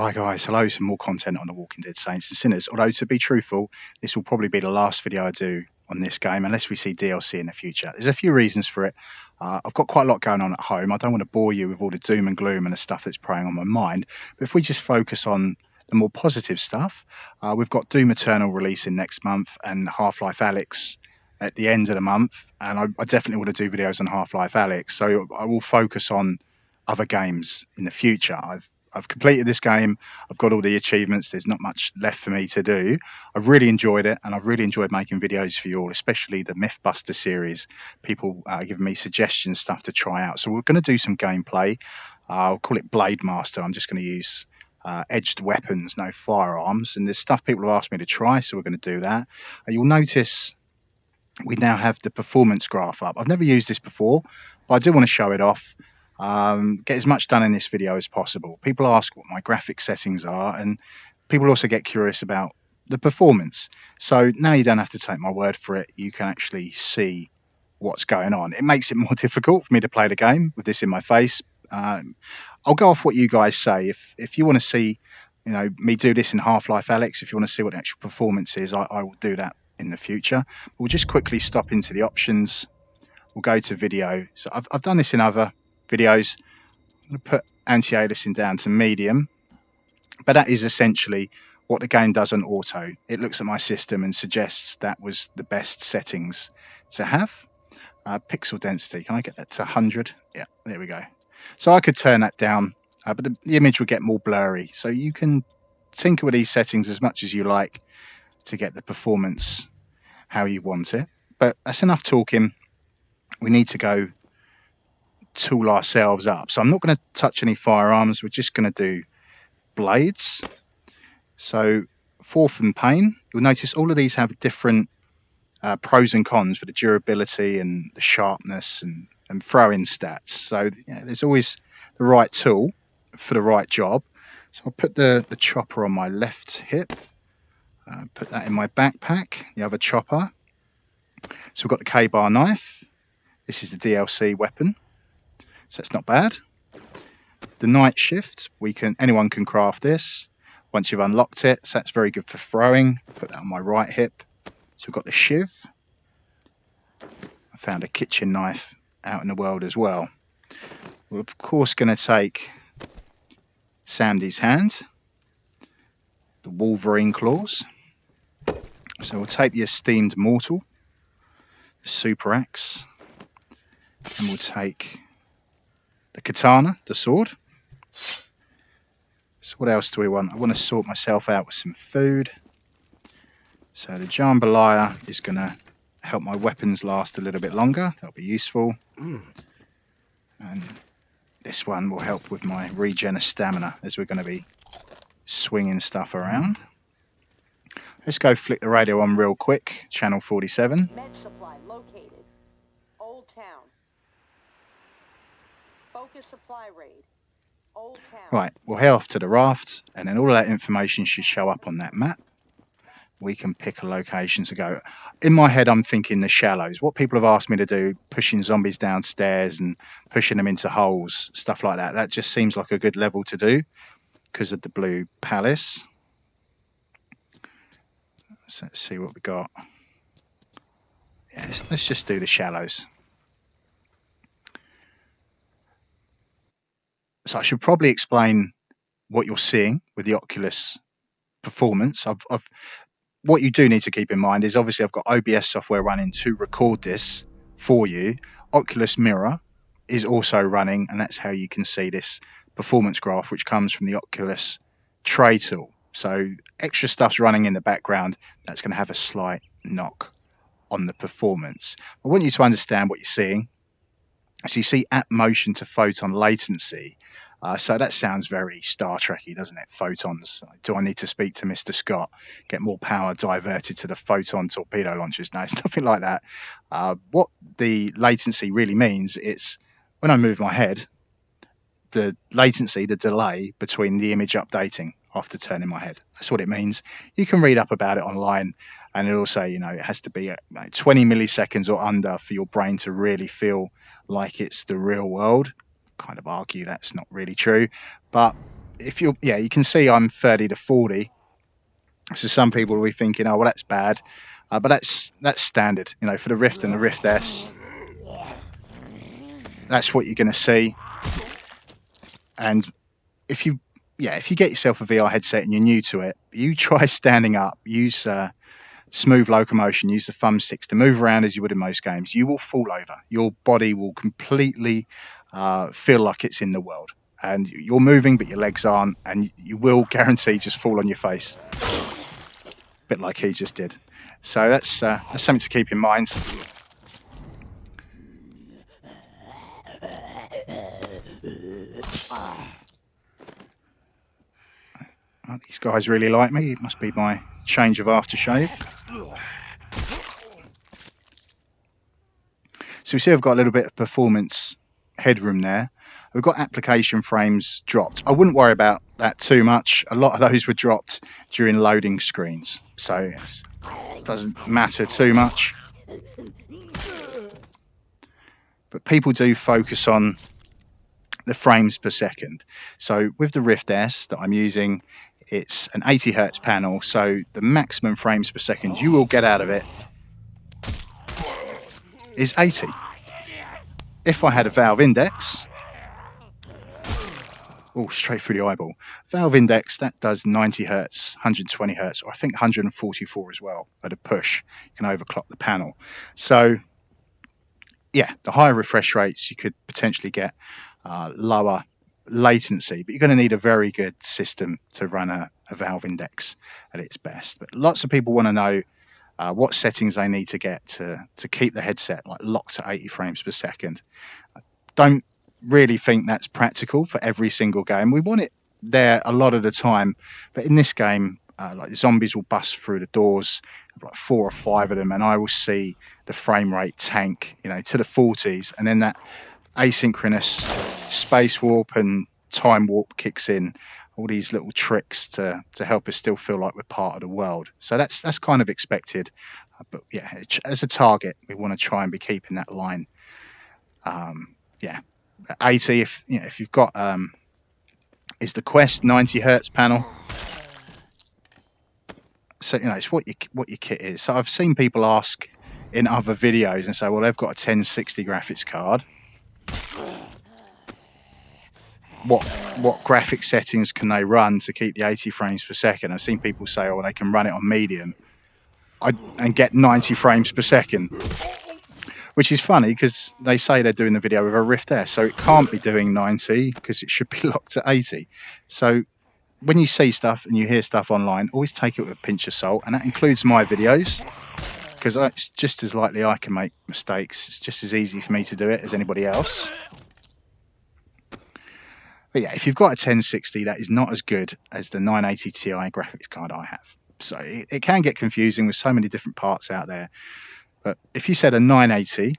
Right guys, hello, some more content on the Walking Dead Saints and Sinners. Although to be truthful, this will probably be the last video I do on this game unless we see DLC in the future. There's a few reasons for it. I've got quite a lot going on at home. I don't want to bore you with all the doom and gloom and the stuff that's preying on my mind. But if we just focus on the more positive stuff, we've got Doom Eternal releasing next month and Half-Life Alyx at the end of the month. And I definitely want to do videos on Half-Life Alyx. So I will focus on other games in the future. I've completed this game. I've got all the achievements. There's not much left for me to do. I've really enjoyed it, and I've really enjoyed making videos for you all, especially the Mythbuster series. People giving me suggestions, stuff to try out. So we're going to do some gameplay. I'll call it Blade Master. I'm just going to use edged weapons, no firearms. And there's stuff people have asked me to try, so we're going to do that. You'll notice we now have the performance graph up. I've never used this before, but I do want to show it off. Get as much done in this video as possible. People ask what my graphic settings are, and people also get curious about the performance. So now you don't have to take my word for it. You can actually see what's going on. It makes it more difficult for me to play the game with this in my face. I'll go off what you guys say. If you want to see, me do this in Half-Life Alyx, if you want to see what the actual performance is, I will do that in the future. We'll just quickly stop into the options. We'll go to video. So I've done this in other videos. I'm going to put anti-aliasing down to medium, but that is essentially what the game does on auto. It looks at my system and suggests that was the best settings to have. Pixel density, can I get that to 100? Yeah, there we go. So I could turn that down, but the image would get more blurry. So you can tinker with these settings as much as you like to get the performance how you want it. But that's enough talking. We need to go tool ourselves up. So I'm not going to touch any firearms. We're just going to do blades. So Forth and Pain. You'll notice all of these have different pros and cons for the durability and the sharpness and throwing stats. So there's always the right tool for the right job. So I'll put the chopper on my left hip. Put that in my backpack. The other chopper. So we've got the K-bar knife. This is the DLC weapon. So it's not bad. The night shift, anyone can craft this once you've unlocked it. So that's very good for throwing. Put that on my right hip. So we've got the shiv. I found a kitchen knife out in the world as well. We're of course going to take Sandy's hand, the Wolverine claws. So we'll take the esteemed mortal, the super axe, and we'll take the katana, the sword. So what else do we want? I want to sort myself out with some food. So the jambalaya is going to help my weapons last a little bit longer. That'll be useful. And this one will help with my regen of stamina as we're going to be swinging stuff around. Let's go flick the radio on real quick. Channel 47. Med supply located. Old Town. Focus supply raid. Old Town. Right, we'll head off to the raft, and then all of that information should show up on that map. We can pick a location to go. In my head, I'm thinking the shallows. What people have asked me to do, pushing zombies downstairs and pushing them into holes, stuff like that. That just seems like a good level to do because of the blue palace. So let's see what we got. Yeah, let's just do the shallows. So I should probably explain what you're seeing with the Oculus performance. What you do need to keep in mind is obviously I've got OBS software running to record this for you. Oculus Mirror is also running, and that's how you can see this performance graph, which comes from the Oculus Tray Tool. So extra stuff's running in the background. That's going to have a slight knock on the performance. I want you to understand what you're seeing. So you see at motion to photon latency. So that sounds very Star Trek-y, doesn't it? Photons. Do I need to speak to Mr. Scott? Get more power diverted to the photon torpedo launchers? No, it's nothing like that. What the latency really means, it's when I move my head, the latency, the delay between the image updating after turning my head. That's what it means. You can read up about it online, and it'll say, it has to be 20 milliseconds or under for your brain to really feel like it's the real world. Kind of argue that's not really true, but if you're, yeah, you can see I'm 30 to 40. So some people will be thinking, oh, well, that's bad. But that's standard, you know, for the Rift and the Rift S. That's what you're going to see. And if you get yourself a VR headset and you're new to it, you try standing up, use smooth locomotion, use the thumbsticks to move around as you would in most games. You will fall over. Your body will completely feel like it's in the world. And you're moving, but your legs aren't, and you will guarantee just fall on your face, a bit like he just did. So that's something to keep in mind. Oh, these guys really like me. It must be my change of aftershave. So we see I've got a little bit of performance headroom there. We've got application frames dropped. I wouldn't worry about that too much. A lot of those were dropped during loading screens, so it doesn't matter too much. But people do focus on the frames per second. So with the Rift S that I'm using, it's an 80 hertz panel, so the maximum frames per second you will get out of it is 80. If I had a valve index, oh, straight through the eyeball. Valve index, that does 90 hertz, 120 hertz, or I think 144 as well at a push. You can overclock the panel. So yeah, the higher refresh rates, you could potentially get lower latency, but you're going to need a very good system to run a valve index at its best. But lots of people want to know what settings they need to get to keep the headset like locked to 80 frames per second. Don't really think that's practical for every single game. We want it there a lot of the time, but in this game, like the zombies will bust through the doors, like 4 or 5 of them, and I will see the frame rate tank, you know, to the 40s, and then that asynchronous space warp and time warp kicks in. All these little tricks to help us still feel like we're part of the world. So that's kind of expected, but yeah, as a target, we want to try and be keeping that line. Yeah, 80. If you've got is the Quest 90 hertz panel. So you know it's what your kit is. So I've seen people ask in other videos and say, well, they've got a 1060 graphics card. What graphic settings can they run to keep the 80 frames per second? I've seen people say, oh, they can run it on medium and get 90 frames per second, which is funny because they say they're doing the video with a Rift S, so it can't be doing 90 because it should be locked at 80. So when you see stuff and you hear stuff online, always take it with a pinch of salt, and that includes my videos, because it's just as likely I can make mistakes. It's just as easy for me to do it as anybody else. But yeah, if you've got a 1060, that is not as good as the 980 Ti graphics card I have. So it can get confusing with so many different parts out there. But if you said a 980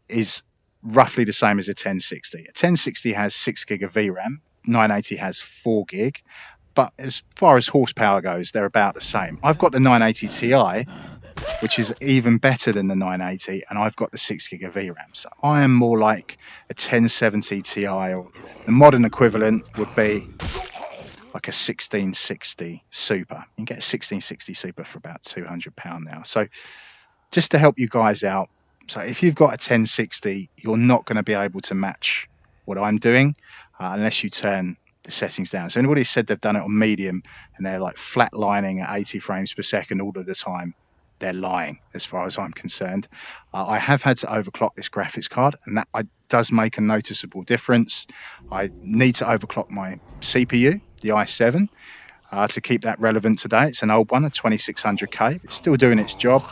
is roughly the same as a 1060. A 1060 has 6 gig of VRAM, 980 has 4 gig. But as far as horsepower goes, they're about the same. I've got the 980 Ti, which is even better than the 980, and I've got the 6 gig of VRAM. So I am more like a 1070 Ti, or the modern equivalent would be like a 1660 Super. You can get a 1660 Super for about £200 now. So just to help you guys out, so if you've got a 1060, you're not going to be able to match what I'm doing unless you turn the settings down. So anybody said they've done it on medium and they're like flatlining at 80 frames per second all of the time, they're lying as far as I'm concerned. I have had to overclock this graphics card, and that does make a noticeable difference. I need to overclock my CPU, the i7, to keep that relevant today. It's an old one, a 2600K. It's still doing its job.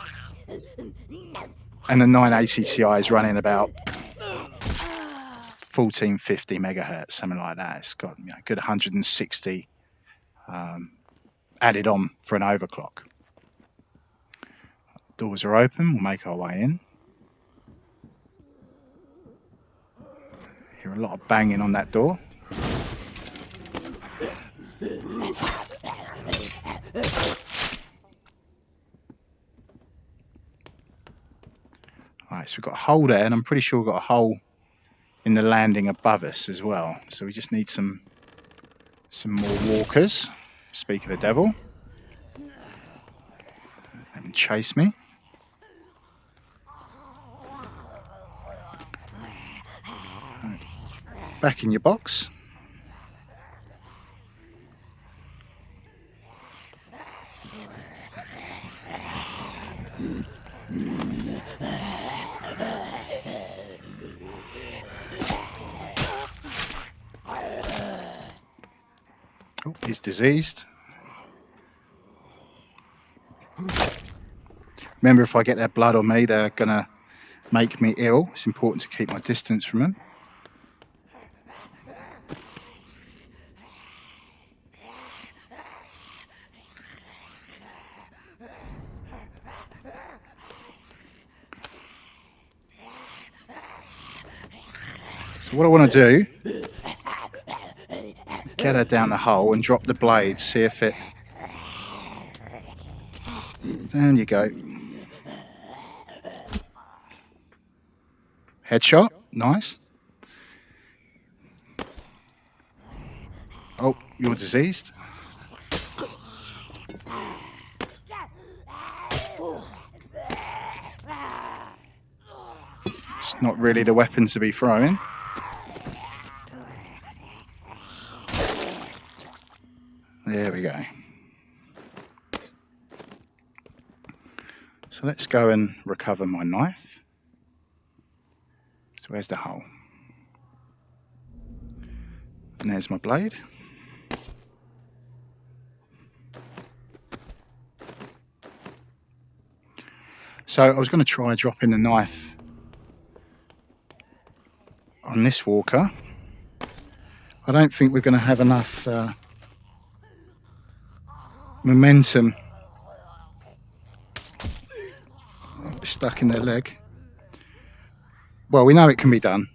And the 980 Ti is running about 1450 megahertz, something like that. It's got a good 160 added on for an overclock. Doors are open. We'll make our way in. Hear a lot of banging on that door. All right, so we've got a hole there, and I'm pretty sure we've got a hole in the landing above us as well. So we just need some Some more walkers. Speak of the devil. Let them chase me. Back in your box. Oh, he's diseased. Remember, if I get their blood on me, they're going to make me ill. It's important to keep my distance from them. So what I want to do, get her down the hole and drop the blade, see if it... There you go. Headshot, nice. Oh, you're diseased. It's not really the weapon to be throwing. There we go. So let's go and recover my knife. So where's the hole? And there's my blade. So I was going to try dropping the knife on this walker. I don't think we're going to have enough momentum. Oh, it's stuck in their leg. Well, we know it can be done.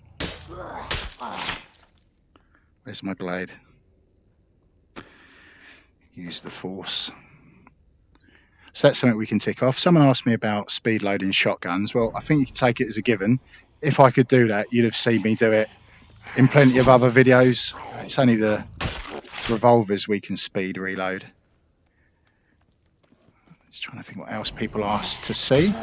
Where's my blade? Use the force. So that's something we can tick off. Someone asked me about speed loading shotguns. Well, I think you can take it as a given. If I could do that, you'd have seen me do it in plenty of other videos. It's only the revolvers we can speed reload. Just trying to think what else people asked to see.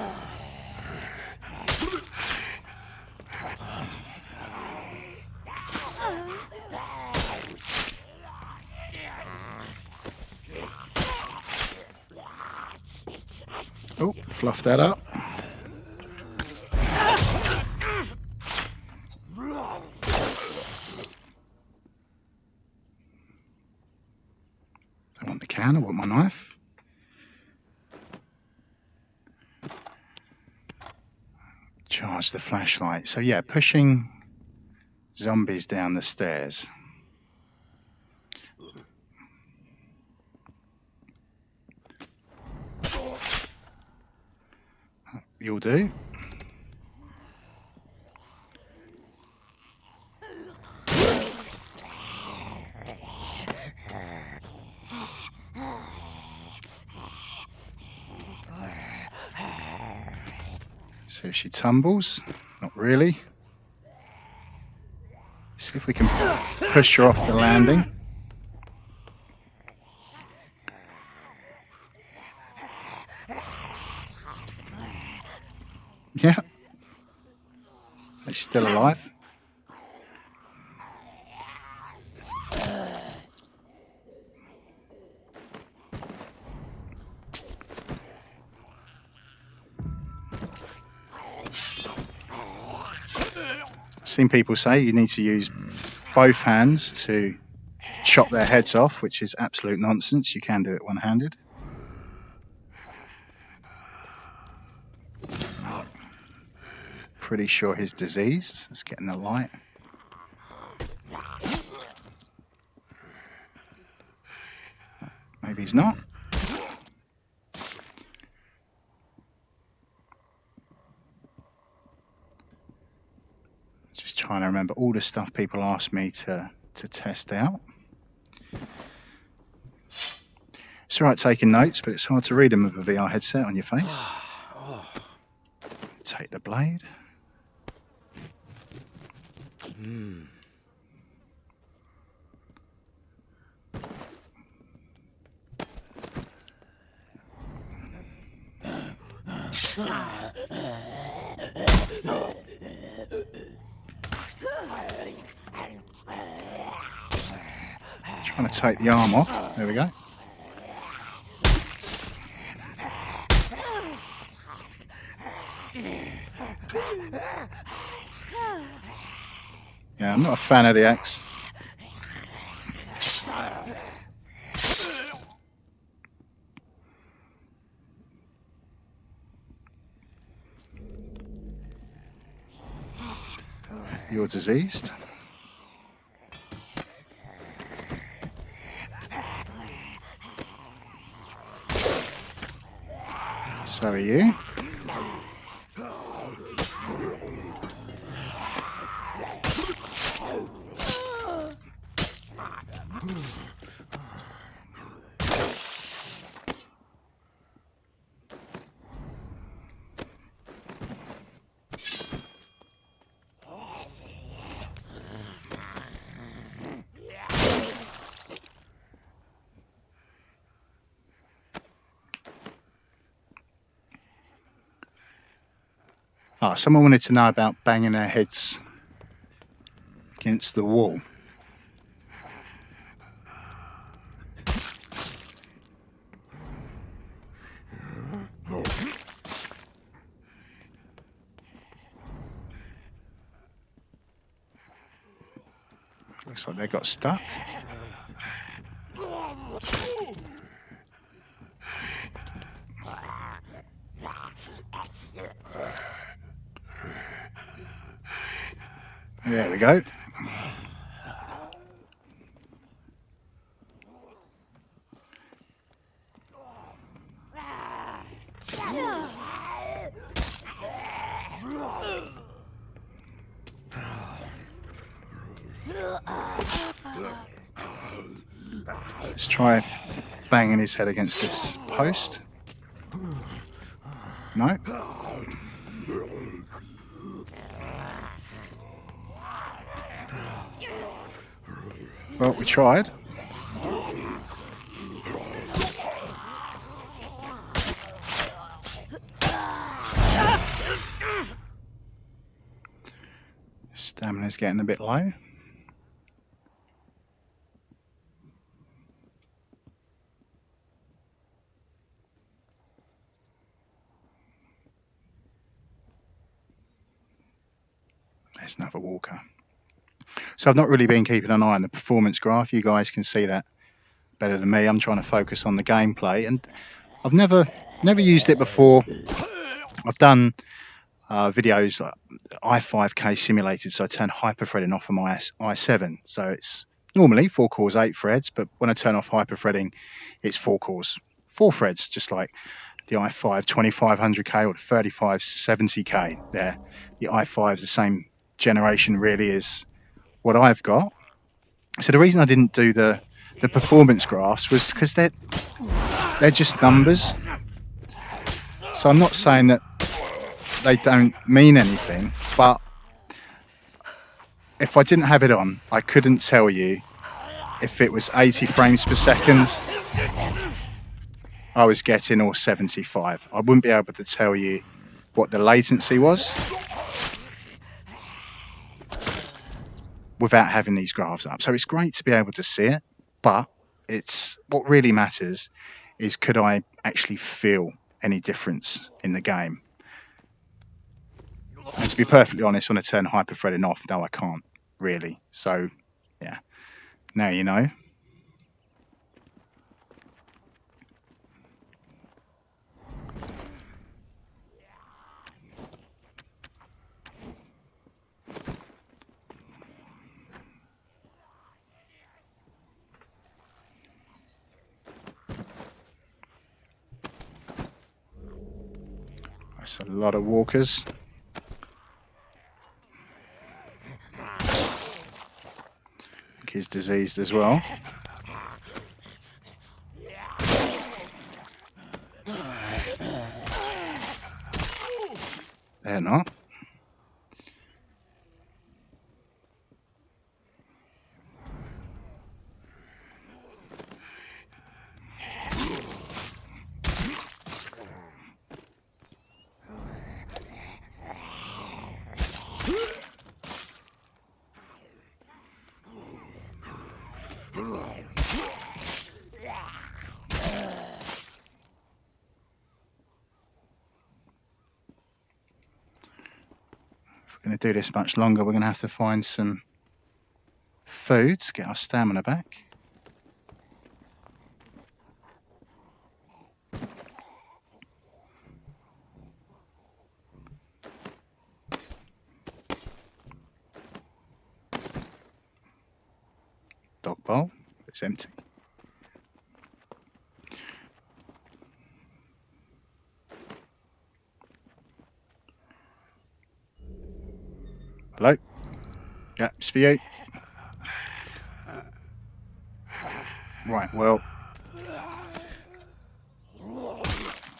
Oh, fluff that up. I want the can, I want my knife. Charge the flashlight. So yeah, pushing zombies down the stairs. You'll do. So she tumbles. Not really. See if we can push her off the landing. Yeah. She's still alive. I've seen people say you need to use both hands to chop their heads off, which is absolute nonsense. You can do it one-handed. Pretty sure he's diseased. Let's get in the light. Maybe he's not. Just trying to remember all the stuff people asked me to test out. It's all right taking notes, but it's hard to read them with a VR headset on your face. Take the blade. Trying to take the arm off. There we go. Yeah, I'm not a fan of the axe. You're diseased. So are you. Oh, someone wanted to know about banging their heads against the wall. Looks like they got stuck. There we go. Let's try banging his head against this post. No. Well, we tried. Stamina's getting a bit low. There's another walker. So I've not really been keeping an eye on the performance graph. You guys can see that better than me. I'm trying to focus on the gameplay, and I've never used it before. I've done videos like i5K simulated, so I turn hyperthreading off on my i7. So it's normally 4 cores, 8 threads, but when I turn off hyperthreading, it's 4 cores, 4 threads, just like the i5 2500K or the 3570K there. The i5 is the same generation really as what I've got. So the reason I didn't do the performance graphs was because they're just numbers. So I'm not saying that they don't mean anything, but if I didn't have it on, I couldn't tell you if it was 80 frames per second I was getting or 75. I wouldn't be able to tell you what the latency was without having these graphs up. So it's great to be able to see it, but it's what really matters is could I actually feel any difference in the game? And to be perfectly honest, when I turn hyperthreading off, no, I can't really. So yeah, now you know. That's a lot of walkers. I think he's diseased as well. They're not. going to do this much longer. We're going to have to find some food to get our stamina back. Dog bowl, it's empty. Hello? Yeah, it's for you. Right, well,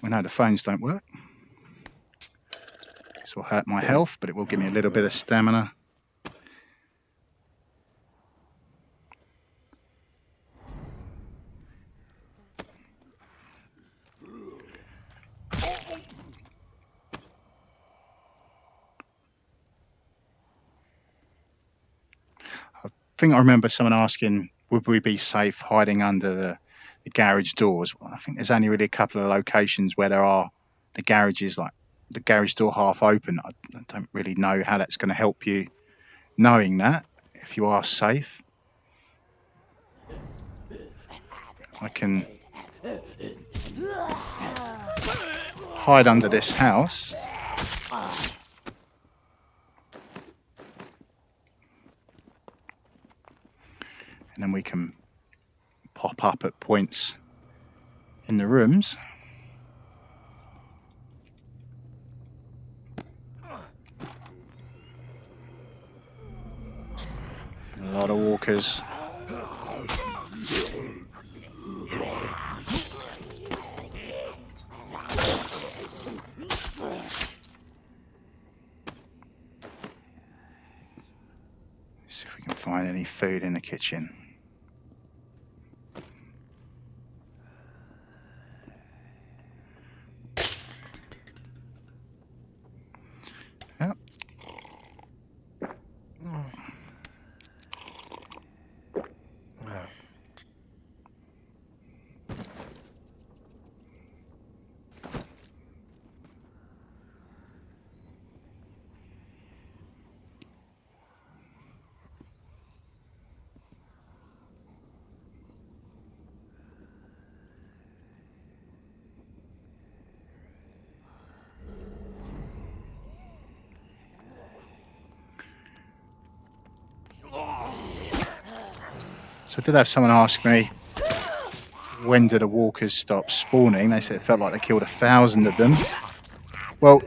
we know the phones don't work. This will hurt my health, but it will give me a little bit of stamina. I think I remember someone asking, would we be safe hiding under the garage doors? Well, I think there's only really a couple of locations where there are the garages, like the garage door half open. I don't really know how that's going to help you knowing that, if you are safe. I can hide under this house. And then we can pop up at points in the rooms. A lot of walkers. See if we can find any food in the kitchen. Yep. So I did have someone ask me, when do the walkers stop spawning? They said it felt like they killed 1,000 of them. Well,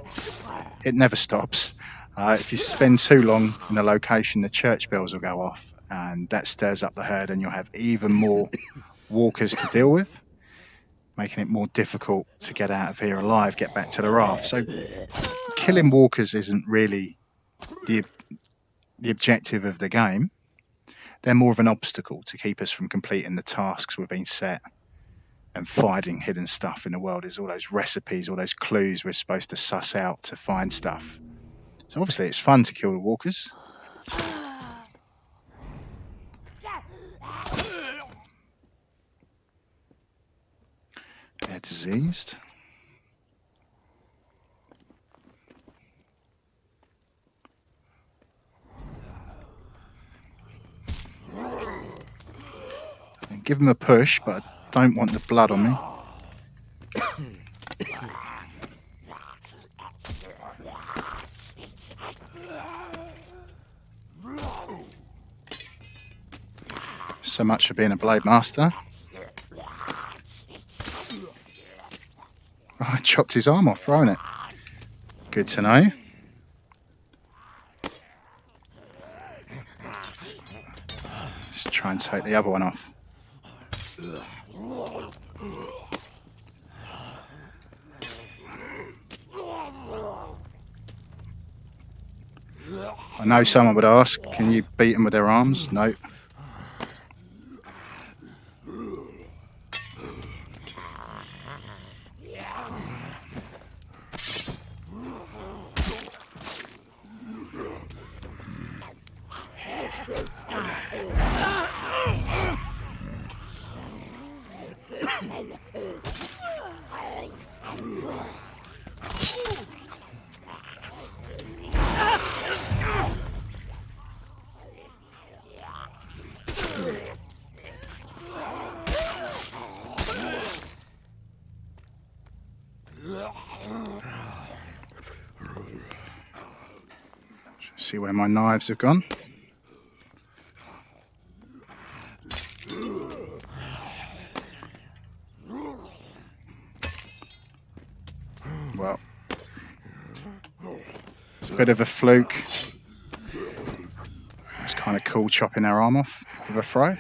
it never stops. If you spend too long in a location, the church bells will go off, and that stirs up the herd, and you'll have even more walkers to deal with, making it more difficult to get out of here alive, get back to the raft. So killing walkers isn't really the objective of the game. They're more of an obstacle to keep us from completing the tasks we've been set and finding hidden stuff in the world. There's all those recipes, all those clues we're supposed to suss out to find stuff. So obviously it's fun to kill the walkers. They're diseased. And give them a push, but I don't want the blood on me. So much for being a blade master. Oh, I chopped his arm off, throwing it. Good to know. Just try and take the other one off. I know someone would ask, can you beat them with their arms? No. See where my knives have gone. Well, it's a bit of a fluke. It's kind of cool chopping their arm off with a throw.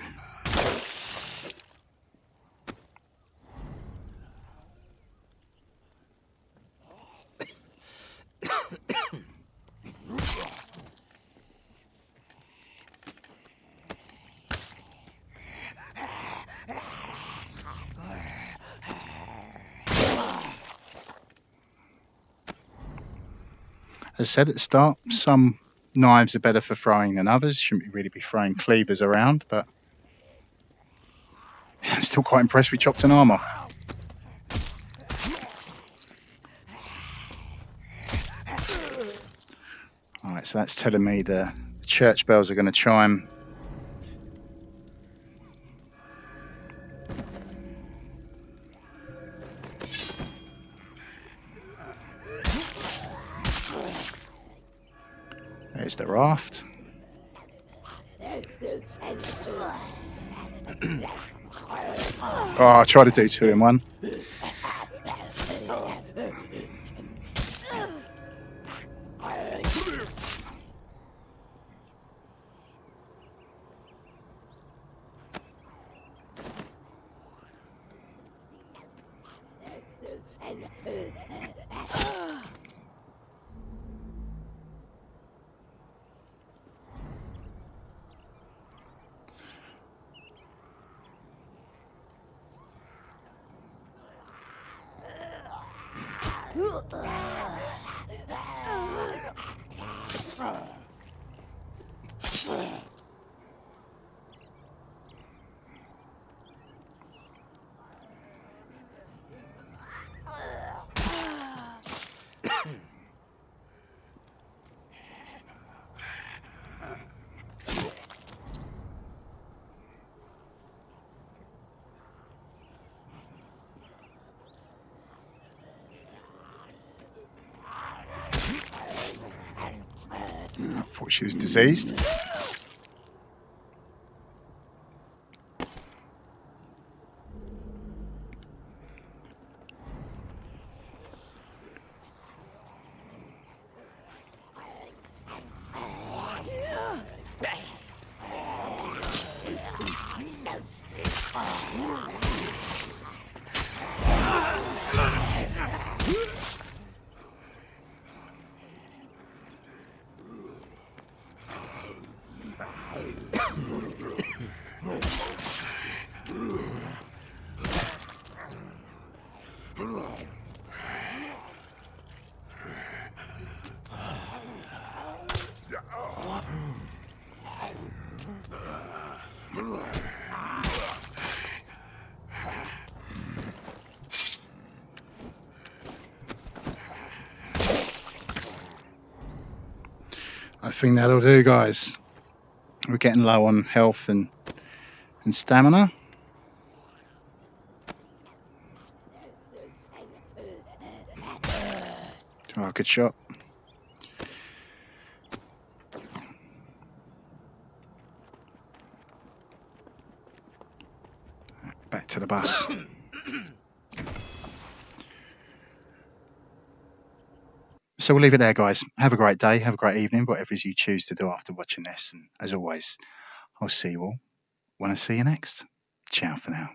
As I said at the start, some knives are better for throwing than others. Shouldn't really be throwing cleavers around, but I'm still quite impressed we chopped an arm off. Alright, so that's telling me the church bells are going to chime. There's the raft. Oh, I tried to do 2 in 1. I thought she was diseased. I think that'll do, guys. We're getting low on health and stamina. Oh, good shot. Back to the bus. So we'll leave it there, guys. Have a great day. Have a great evening, whatever it is you choose to do after watching this. And as always, I'll see you all when I see you next. Ciao for now.